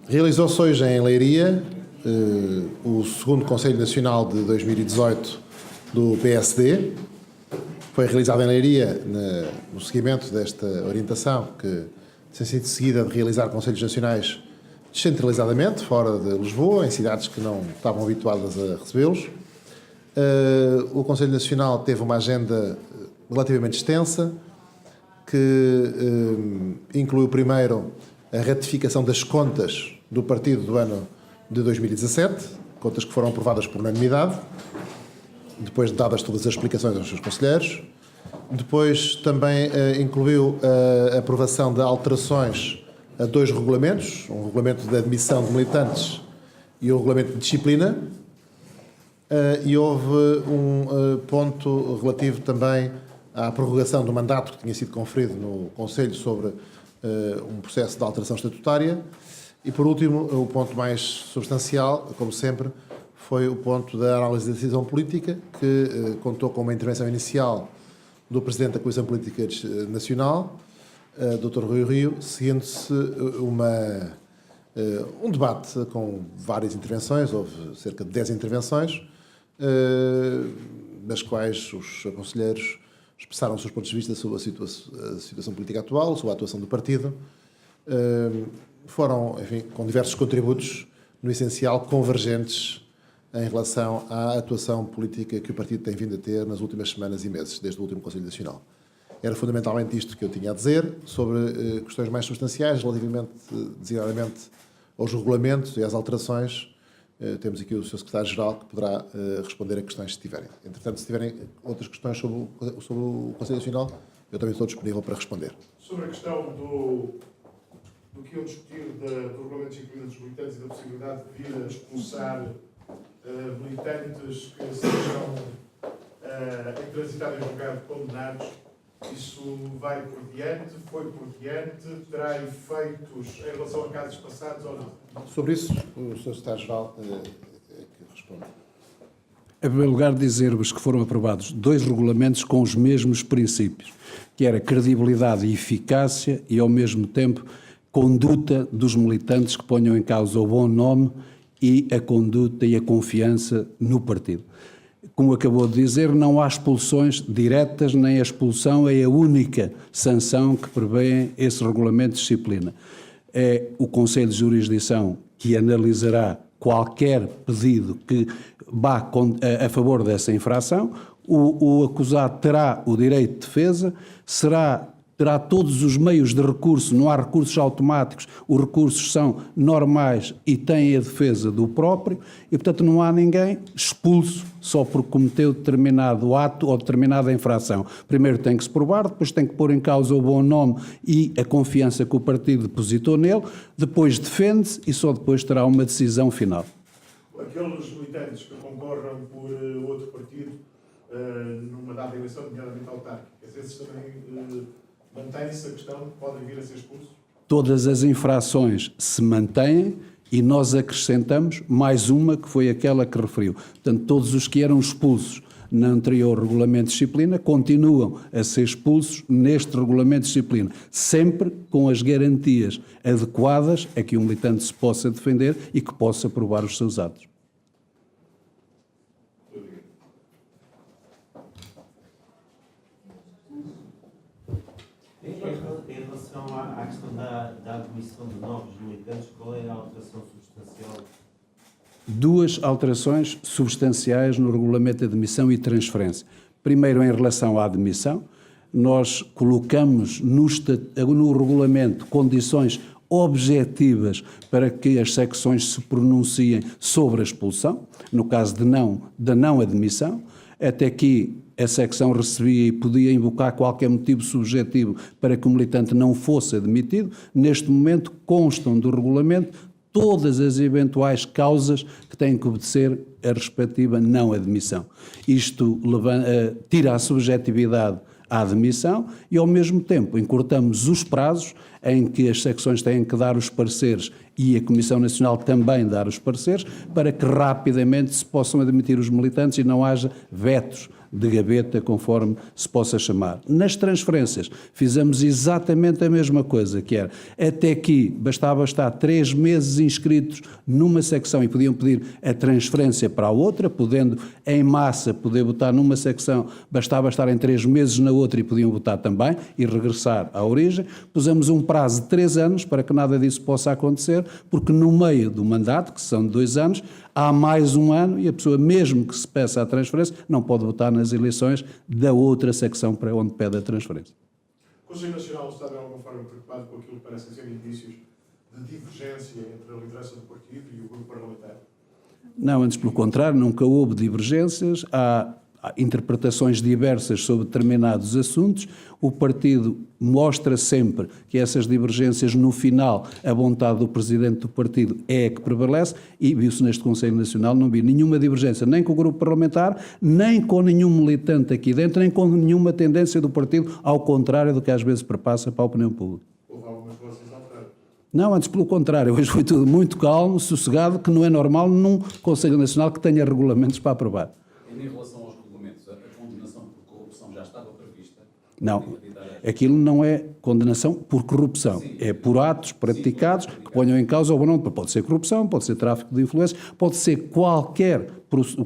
Realizou-se hoje em Leiria o segundo Conselho Nacional de 2018 do PSD. Foi realizado em Leiria no seguimento desta orientação que tem sido seguida de realizar Conselhos Nacionais descentralizadamente, fora de Lisboa, em cidades que não estavam habituadas a recebê-los. O Conselho Nacional teve uma agenda relativamente extensa, que incluiu primeiro a ratificação das contas do partido do ano de 2017, contas que foram aprovadas por unanimidade, depois de dadas todas as explicações aos seus conselheiros. Depois também incluiu a aprovação de alterações a dois regulamentos, um regulamento de admissão de militantes e um regulamento de disciplina, e houve um ponto relativo também à prorrogação do mandato que tinha sido conferido no Conselho sobre um processo de alteração estatutária. E, por último, o ponto mais substancial, como sempre, foi o ponto da análise da decisão política, que contou com uma intervenção inicial do Presidente da Comissão Política Nacional, Dr. Rui Rio, seguindo-se um debate com várias intervenções, houve cerca de 10 intervenções, nas quais os conselheiros expressaram os seus pontos de vista sobre a situação política atual, sobre a atuação do partido. Foram, enfim, com diversos contributos, no essencial, convergentes em relação à atuação política que o partido tem vindo a ter nas últimas semanas e meses, desde o último Conselho Nacional. Era fundamentalmente isto que eu tinha a dizer sobre questões mais substanciais, relativamente, designadamente, aos regulamentos e às alterações. Temos aqui o Sr. Secretário-Geral que poderá responder a questões se tiverem. Entretanto, se tiverem outras questões sobre o Conselho Nacional, eu também estou disponível para responder. Sobre a questão do que eu discutir do regulamento de disciplina dos militantes e da possibilidade de vir a expulsar militantes que sejam intransitáveis no lugar de condenados, isso vai por diante, foi por diante, terá efeitos em relação a casos passados ou não? Sobre isso, o Sr. Secretário-Geral é que responde. Em primeiro lugar, dizer-vos que foram aprovados dois regulamentos com os mesmos princípios, que era credibilidade e eficácia e, ao mesmo tempo, conduta dos militantes que ponham em causa o bom nome e a conduta e a confiança no partido. Como acabou de dizer, não há expulsões diretas, nem a expulsão é a única sanção que prevê esse regulamento de disciplina. É o Conselho de Jurisdição que analisará qualquer pedido que vá a favor dessa infração. O acusado terá o direito de defesa, terá todos os meios de recurso, não há recursos automáticos, os recursos são normais e têm a defesa do próprio e, portanto, não há ninguém expulso só porque cometeu determinado ato ou determinada infração. Primeiro tem que se provar, depois tem que pôr em causa o bom nome e a confiança que o partido depositou nele, depois defende-se e só depois terá uma decisão final. Aqueles militantes que concorram por outro partido numa data de eleição, nomeadamente autárquicas, esses também... mantém-se a questão, podem vir a ser expulsos? Todas as infrações se mantêm e nós acrescentamos mais uma que foi aquela que referiu. Portanto, todos os que eram expulsos no anterior regulamento de disciplina continuam a ser expulsos neste regulamento de disciplina, sempre com as garantias adequadas a que o militante se possa defender e que possa provar os seus atos. Em relação à questão da admissão de novos militantes, qual é a alteração substancial? Duas alterações substanciais no regulamento de admissão e transferência. Primeiro, em relação à admissão, nós colocamos no regulamento condições objetivas para que as secções se pronunciem sobre a expulsão, no caso da não admissão. Até aqui a secção recebia e podia invocar qualquer motivo subjetivo para que o militante não fosse admitido. Neste momento constam do regulamento todas as eventuais causas que têm que obedecer a respectiva não admissão. Isto tira a subjetividade à admissão e, ao mesmo tempo, encurtamos os prazos em que as secções têm que dar os pareceres e a Comissão Nacional também dar os pareceres para que rapidamente se possam admitir os militantes e não haja vetos de gaveta, conforme se possa chamar. Nas transferências, fizemos exatamente a mesma coisa, que era, até aqui, bastava estar 3 meses inscritos numa secção e podiam pedir a transferência para a outra, podendo, em massa, poder votar numa secção, bastava estar em 3 meses na outra e podiam votar também e regressar à origem. Pusemos um prazo de 3 anos para que nada disso possa acontecer, porque no meio do mandato, que são de 2 anos, há mais um ano e a pessoa, mesmo que se peça a transferência, não pode votar nas eleições da outra secção para onde pede a transferência. O Conselho Nacional está de alguma forma preocupado com aquilo que parecem ser indícios de divergência entre a liderança do partido e o grupo parlamentar? Não, antes pelo contrário, nunca houve divergências, há interpretações diversas sobre determinados assuntos, o partido mostra sempre que essas divergências, no final, a vontade do presidente do partido é a que prevalece e viu-se neste Conselho Nacional, não vi nenhuma divergência nem com o grupo parlamentar, nem com nenhum militante aqui dentro, nem com nenhuma tendência do partido, ao contrário do que às vezes perpassa para a opinião pública. Houve algumas relações alteradas? Não, antes pelo contrário, hoje foi tudo muito calmo, sossegado, que não é normal num Conselho Nacional que tenha regulamentos para aprovar. Em relação aos regulamentos, a condenação por corrupção já estava prevista? Não, aquilo não é condenação por corrupção, é por atos praticados que ponham em causa ou não, pode ser corrupção, pode ser tráfico de influências, pode ser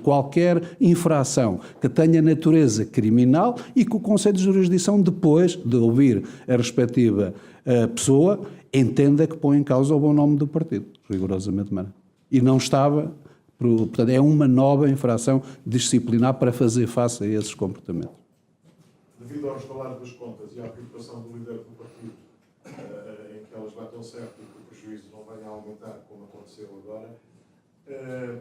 qualquer infração que tenha natureza criminal e que o Conselho de Jurisdição, depois de ouvir a respectiva pessoa, entenda que põe em causa o bom nome do partido, rigorosamente maneira. E não estava, portanto, é uma nova infração disciplinar para fazer face a esses comportamentos. Devido ao resvalar das contas e à preocupação do líder do partido em que elas batam certo e que o prejuízo não venha a aumentar, como aconteceu agora,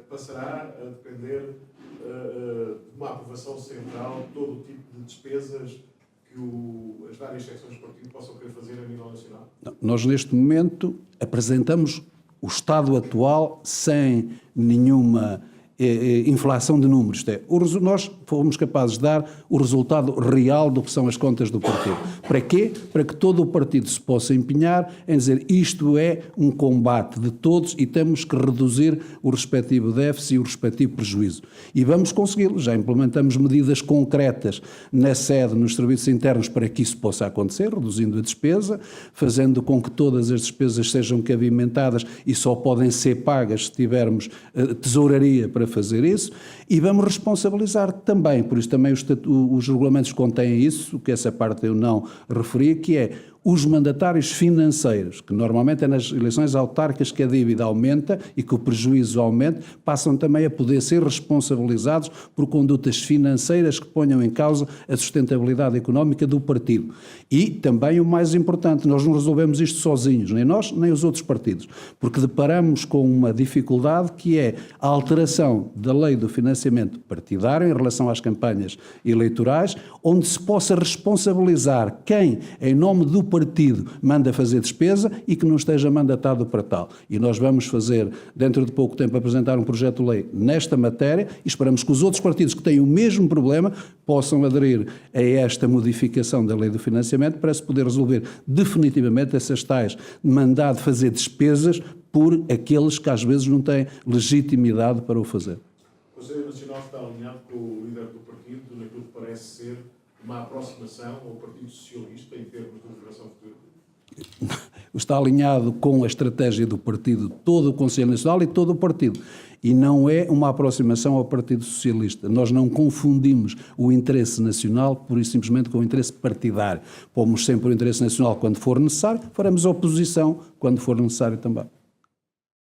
passará a depender de uma aprovação central de todo o tipo de despesas que as várias secções do partido possam querer fazer a nível nacional? Não, nós, neste momento, apresentamos o estado atual sem nenhuma inflação de números. Nós fomos capazes de dar o resultado real do que são as contas do partido. Para quê? Para que todo o partido se possa empenhar em dizer isto é um combate de todos e temos que reduzir o respectivo déficit e o respectivo prejuízo. E vamos consegui-lo. Já implementamos medidas concretas na sede, nos serviços internos, para que isso possa acontecer, reduzindo a despesa, fazendo com que todas as despesas sejam cabimentadas e só podem ser pagas se tivermos tesouraria para fazer isso, e vamos responsabilizar também, por isso também os regulamentos contêm isso, que essa parte eu não referi, que é os mandatários financeiros, que normalmente é nas eleições autárquicas que a dívida aumenta e que o prejuízo aumenta, passam também a poder ser responsabilizados por condutas financeiras que ponham em causa a sustentabilidade económica do partido. E também o mais importante, nós não resolvemos isto sozinhos, nem nós, nem os outros partidos, porque deparamos com uma dificuldade que é a alteração da lei do financiamento partidário em relação às campanhas eleitorais, onde se possa responsabilizar quem, em nome do partido, manda fazer despesa e que não esteja mandatado para tal. E nós vamos fazer, dentro de pouco tempo, apresentar um projeto de lei nesta matéria e esperamos que os outros partidos que têm o mesmo problema possam aderir a esta modificação da lei do financiamento para se poder resolver definitivamente essas tais mandado fazer despesas por aqueles que às vezes não têm legitimidade para o fazer. O Conselho Nacional está alinhado com o líder do partido naquilo que parece ser uma aproximação ao Partido Socialista em termos de governação futura? Está alinhado com a estratégia do partido, todo o Conselho Nacional e todo o partido. E não é uma aproximação ao Partido Socialista. Nós não confundimos o interesse nacional pura e simplesmente com o interesse partidário. Pomos sempre o interesse nacional quando for necessário, faremos oposição quando for necessário também.